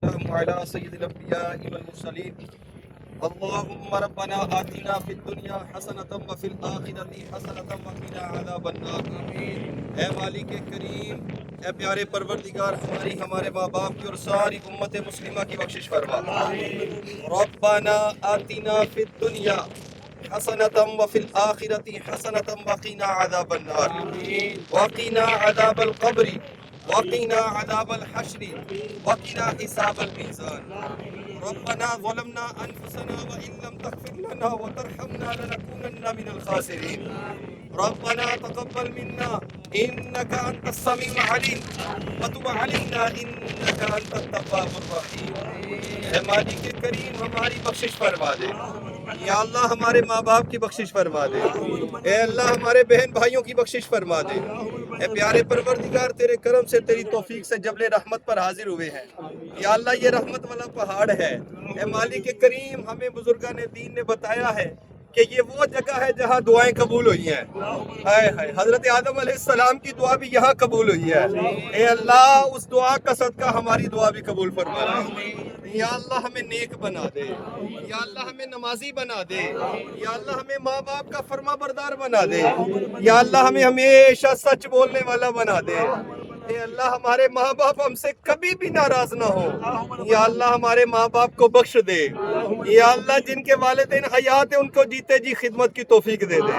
على سيد الأنبياء والمرسلين اللهم ربنا آتنا في الدنيا حسنة وفي الآخرة حسنة وقنا عذاب النار اے مالک کریم، اے پیارے پروردگار، ہمارے ماں باپ کی اور ساری امت مسلمہ کی بخشش فرما۔ ربنا آتنا في الدنيا حسنة وفي الآخرة حسنة وقنا عذاب النار وقنا عذاب القبر وقنا عذاب الحشر وقنا حساب الميزان ربنا ظلمنا أنفسنا وإن لم تغفر لنا وترحمنا لنكونن من الخاسرين ربنا تقبل منا إنك أنت السميع العليم وتب علينا إنك أنت التواب الرحيم۔ اے مالک کریم، ہماری بخشش فرما دے یا اللہ، ہمارے ماں باپ کی بخشش فرما دے اے اللہ، ہمارے بہن بھائیوں کی بخشش فرما دے اے پیارے پروردگار، تیرے کرم سے تیری توفیق سے جبل رحمت پر حاضر ہوئے ہیں یا اللہ، یہ رحمت والا پہاڑ ہے۔ اے مالک کریم، ہمیں بزرگان دین نے بتایا ہے کہ یہ وہ جگہ ہے جہاں دعائیں قبول ہوئی ہیں۔ حضرت آدم علیہ السلام کی دعا بھی یہاں قبول ہوئی ہے۔ اے اللہ، اس دعا کا صدقہ ہماری دعا بھی قبول فرما دے یا اللہ، ہمیں نیک بنا دے یا اللہ، ہمیں نمازی بنا دے یا اللہ، ہمیں ماں باپ کا فرما بردار بنا دے یا اللہ، ہمیں ہمیشہ سچ بولنے والا بنا دے۔ اے اللہ، ہمارے ماں باپ ہم سے کبھی بھی ناراض نہ ہو یا اللہ، ہمارے ماں باپ کو بخش دے یا اللہ، جن کے والدین حیات ہیں ان کو جیتے جی خدمت کی توفیق دے دے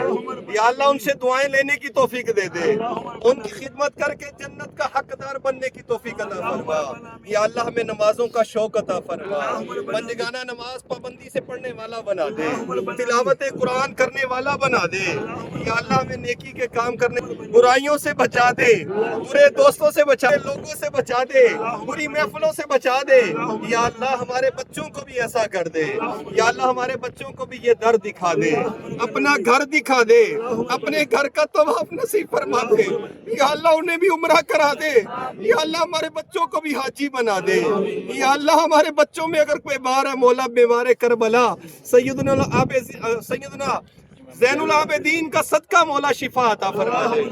یا اللہ، ان سے دعائیں لینے کی توفیق دے دے، ان کی خدمت کر کے جنت کا حقدار بننے کی توفیق عطا فرما یا اللہ، ہمیں نمازوں کا شوق عطا فرما، بندگانہ نماز پابندی سے پڑھنے والا بنا دے، تلاوت قرآن کرنے والا بنا دے یا اللہ، ہمیں نیکی کے کام کرنے، برائیوں سے بچا دے، برے دوستوں سے بچا دے، لوگوں سے بچا دے، بری محفلوں سے بچا دے یا اللہ، ہمارے بچوں کو بھی ایسا کر دے یا اللہ، ہمارے بچوں کو بھی یہ در دکھا دے، اپنا گھر دکھا دے، اپنے گھر کا طواف نصیب فرما دے یا اللہ، انہیں بھی عمرہ کرا دے یا اللہ، ہمارے بچوں کو بھی حاجی بنا دے یا اللہ، ہمارے بچوں میں اگر کوئی بیمار ہے، مولا بیمار کربلا سیدنا زین العابدین کا صدقہ مولا شفا عطا فرما دے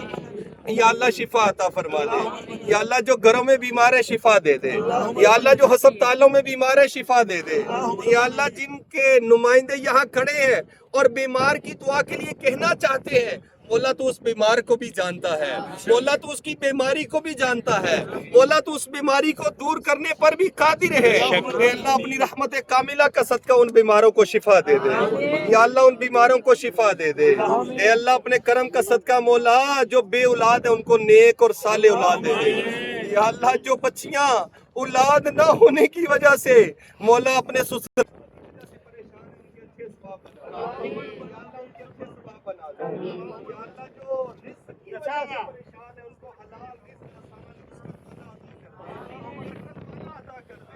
یا اللہ، شفا عطا فرما دے یا اللہ، جو گھروں میں بیمار ہے شفا دے دے یا اللہ، جو ہسپتالوں میں بیمار ہے شفا دے دے یا اللہ، جن کے نمائندے یہاں کھڑے ہیں اور بیمار کی دعا کے لیے کہنا چاہتے ہیں، مولا تو اس بیمار کو بھی جانتا ہے، مولا تو اس کی بیماری کو بھی جانتا ہے، مولا تو اس بیماری کو دور کرنے پر بھی قادر ہے۔ اے اللہ، اپنی رحمت کاملہ کا صدقہ ان بیماروں کو شفا دے دے یا اللہ، ان بیماروں کو شفا دے دے۔ اے اللہ، اپنے کرم کا صدقہ مولا، جو بے اولاد ہے ان کو نیک اور صالح اولاد دے دے یا اللہ، جو بچیاں اولاد نہ ہونے کی وجہ سے مولا اپنے سسر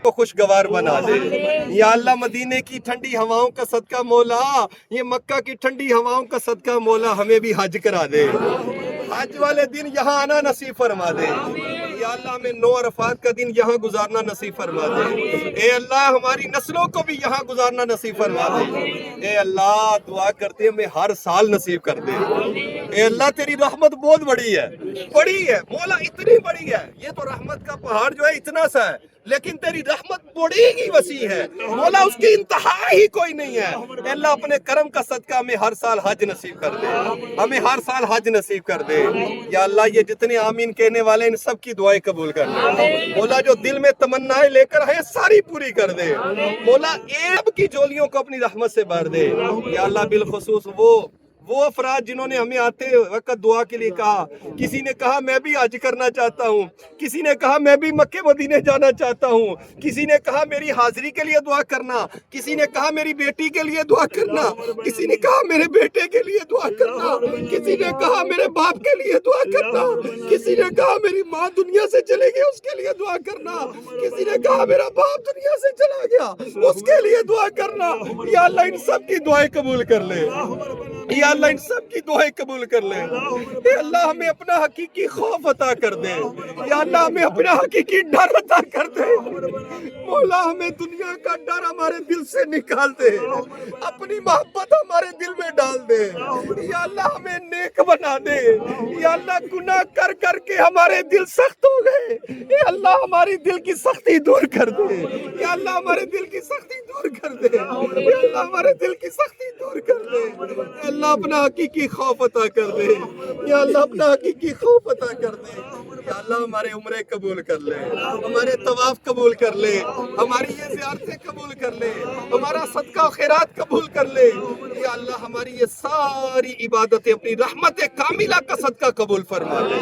کو خوشگوار بنا دے یا اللہ، مدینے کی ٹھنڈی ہواؤں کا صدقہ مولا، یہ مکہ کی ٹھنڈی ہواؤں کا صدقہ مولا، ہمیں بھی حج کرا دے، حج والے دن یہاں آنا نصیب فرما دے یا اللہ، ہمیں 9 عرفات کا دن یہاں گزارنا نصیب فرما دے اے اللہ، ہماری نسلوں کو بھی یہاں گزارنا نصیب فرما دے اے اللہ، دعا کرتے ہمیں ہر سال نصیب کر دے اے اللہ، تیری رحمت بہت بڑی ہے مولا، اتنی بڑی ہے، یہ تو رحمت کا پہاڑ جو ہے اتنا سا ہے، لیکن تیری رحمت بڑی ہی وسیع ہے مولا، اس کی انتہا ہی کوئی نہیں ہے۔ اے اللہ، اپنے کرم کا صدقہ ہمیں ہر سال حج نصیب کر دے، ہمیں ہر سال حج نصیب کر دے یا اللہ، یہ جتنے آمین کہنے والے ان سب کی دعائیں قبول کر دے مولا، جو دل میں تمنائیں لے کر آئے ساری پوری کر دے مولا، ایب کی جولیوں کو اپنی رحمت سے بھر دے یا اللہ، بالخصوص وہ افراد جنہوں نے ہمیں آتے وقت دعا کے لیے کہا، کسی نے کہا میں بھی حج کرنا چاہتا ہوں، کسی نے کہا میں بھی مکے مدینے جانا چاہتا ہوں، کسی نے کہا میری حاضری کے لیے دعا کرنا، کسی نے کہا میری بیٹی کے لیے دعا کرنا، کسی نے کہا میرے بیٹے کے لیے دعا کرنا، کسی نے کہا میرے باپ کے لیے دعا کرنا، کسی نے کہا میری ماں دنیا سے چلے گئی اس کے لیے دعا کرنا، کسی نے کہا میرا باپ دنیا سے چلا گیا اس کے لیے دعا کرنا یا اللہ، ان سب کی دعائیں قبول کر لے۔ یا اللہ ان سب کی دعائیں قبول کر لے. اے اللہ ہمیں اپنا حقیقی خوف عطا کر دے. یا اللہ ہمیں اپنا حقیقی ڈر عطا کر دے. مولا ہمیں دنیا کا ڈر ہمارے دل سے نکال دے, اپنی محبت ہمارے دل میں ڈال دے. یا اللہ ہمیں نیک بنا دے. یا اللہ گناہ کر کر کے ہمارے دل سخت ہو گئے. اے اللہ ہماری دل کی سختی دور کر دے. یا اللہ ہمارے دل کی سختی دور کر دے. یا اللہ ہمارے دل کی سختی دور کر دے. اے اللہ اپنا حقیقی خوف عطا کر دے. یا اللہ اپنا حقیقی خوف عطا کر دے. یا اللہ ہمارے عمرے قبول کر لے, ہمارے طواف قبول کر لے, ہماری یہ زیارتیں قبول کر لے, ہمارا صدقہ و خیرات قبول کر لے. یا اللہ ہماری یہ ساری عبادتیں اپنی رحمت کاملہ کا صدقہ قبول فرما لے.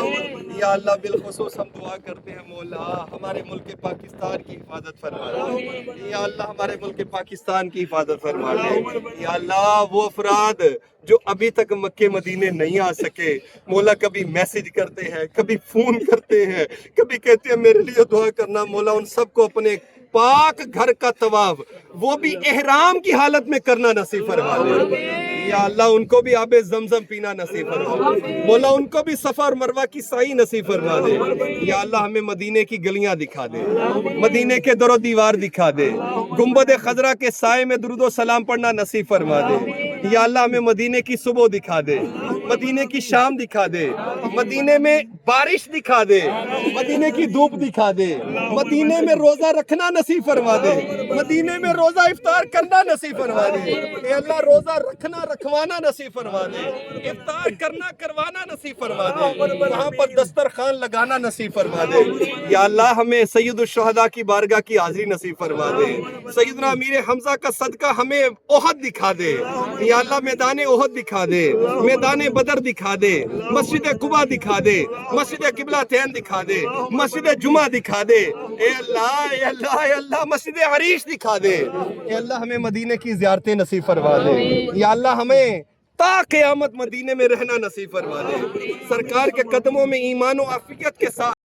یا اللہ بالخصوص ہم دعا کرتے ہیں مولا ہمارے ملک پاکستان کی حفاظت فرما لے. یا اللہ ہمارے ملک پاکستان کی حفاظت فرما لے. یا اللہ وہ افراد جو ابھی تک مکہ مدینے نہیں آ سکے مولا کبھی میسج کرتے ہیں, کبھی فون کرتے ہیں, کبھی کہتے ہیں میرے لیے دعا کرنا. مولا ان سب کو اپنے پاک گھر کا طواف وہ بھی احرام کی حالت میں کرنا نصیب فرما دے. یا اللہ ان کو بھی آب زمزم پینا نصیب فرما دے. مولا ان کو بھی صفا اور مروہ کی سعی نصیب فرما دے. یا اللہ ہمیں مدینے کی گلیاں دکھا دے, مدینے کے در و دیوار دکھا دے, گنبد خضرا کے سائے میں درود و سلام پڑھنا نصیب فرما دے. یا اللہ ہمیں مدینے کی صبح دکھا دے, مدینے کی شام دکھا دے, مدینے میں بارش دکھا دے, مدینے کی دھوپ دکھا دے, مدینے میں روزہ رکھنا نصیب فرما دے, مدینے میں روزہ افطار کرنا نصیب فرما دے. اے اللہ روزہ رکھنا رکھوانا نصیب فرما دے, افطار کرنا کروانا نصیب فرما دے, وہاں پر دسترخوان لگانا نصیب فرما دے. یا اللہ ہمیں سید الشہداء کی بارگاہ کی حاضری نصیب فرما دے. سیدنا امیر حمزہ کا صدقہ ہمیں احد دکھا دے. یا اللہ میدان احد دکھا دے, میدان بدر دکھا دے, مسجد قباء دکھا دے, مسجد قبلتین دکھا دے, مسجد جمعہ دکھا دے. اے اللہ اے اللہ اے اللہ مسجد عریش دکھا دے. اے اللہ ہمیں مدینے کی زیارتیں نصیب فرما دے. یا اللہ ہمیں تا قیامت مدینے میں رہنا نصیب فرما دے. سرکار کے قدموں میں ایمان و عافیت کے ساتھ